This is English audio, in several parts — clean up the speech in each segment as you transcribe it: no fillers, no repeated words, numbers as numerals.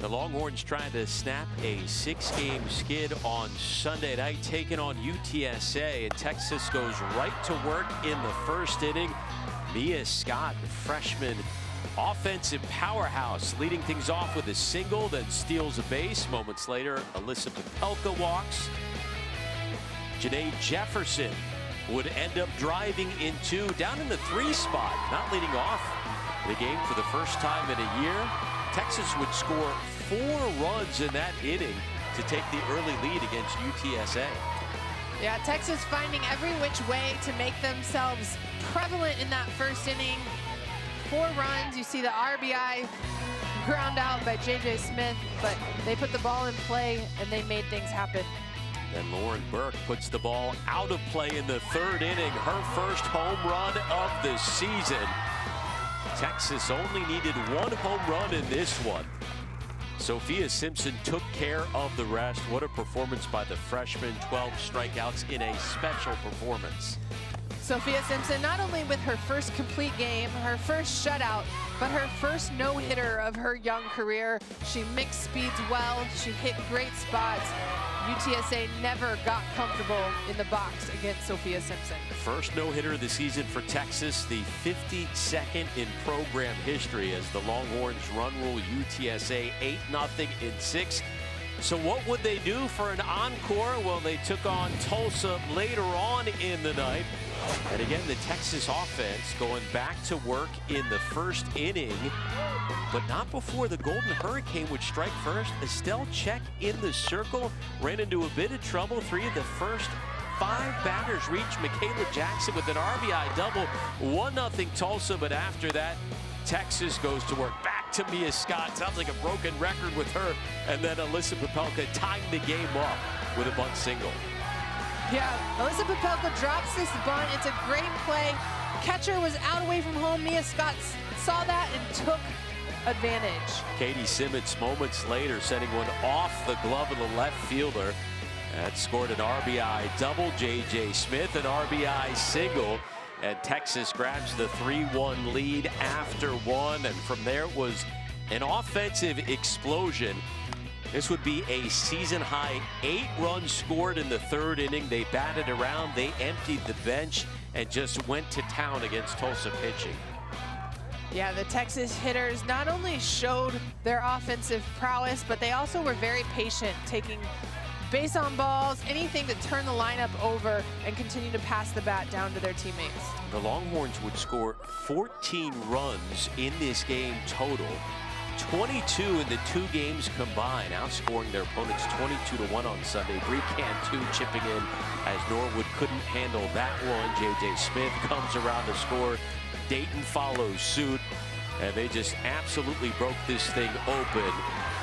The Longhorns trying to snap a 6-game skid on Sunday night, taking on UTSA, and Texas goes right to work in the first inning. Mia Scott, the freshman offensive powerhouse, leading things off with a single, then steals a base. Moments later, Alyssa Popelka walks. Janae Jefferson would end up driving into down in the 3 spot, not leading off the game for the first time in a year. Texas would score 4 runs in that inning to take the early lead against UTSA. Yeah, Texas finding every which way to make themselves prevalent in that first inning. 4 runs. You see the RBI ground out by Jaz Smith, but they put the ball in play and they made things happen. Then Lauren Burke puts the ball out of play in the 3rd inning, her first home run of the season. Texas only needed 1 home run in this one. Sophia Simpson took care of the rest. What a performance by the freshman. 12 strikeouts in a special performance. Sophia Simpson, not only with her first complete game, her first shutout, but her first no-hitter of her young career. She mixed speeds well. She hit great spots. UTSA never got comfortable in the box against Sophia Simpson. First no-hitter of the season for Texas, the 52nd in program history as the Longhorns run rule UTSA 8-0 in 6. So what would they do for an encore? Well, they took on Tulsa later on in the night. And again, the Texas offense going back to work in the first inning, but not before the Golden Hurricane would strike first. Estelle Check in the circle, ran into a bit of trouble. 3 of the first 5 batters reached Michaela Jackson with an RBI double. 1-0 Tulsa, but after that, Texas goes to work. Back to Mia Scott. Sounds like a broken record with her. And then Alyssa Popelka tying the game up with a bunt single. Yeah, Alyssa Popelka drops this bunt. It's a great play. Catcher was out away from home. Mia Scott saw that and took advantage. Katie Simmons moments later sending one off the glove of the left fielder. That scored an RBI double. Jaz Smith an RBI single. And Texas grabs the 3-1 lead after 1. And from there it was an offensive explosion. This would be a season-high 8 runs scored in the 3rd inning. They batted around, they emptied the bench, and just went to town against Tulsa pitching. Yeah, the Texas hitters not only showed their offensive prowess, but they also were very patient, taking base on balls, anything to turn the lineup over and continue to pass the bat down to their teammates. The Longhorns would score 14 runs in this game total. 22 in the 2 games combined, outscoring their opponents 22-1 on Sunday. Bree Cantu chipping in as Norwood couldn't handle that one. Jaz Smith comes around to score. Dayton follows suit, and they just absolutely broke this thing open.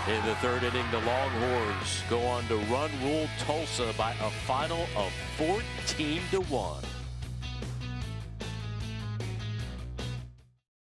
In the 3rd inning, the Longhorns go on to run rule Tulsa by a final of 14-1.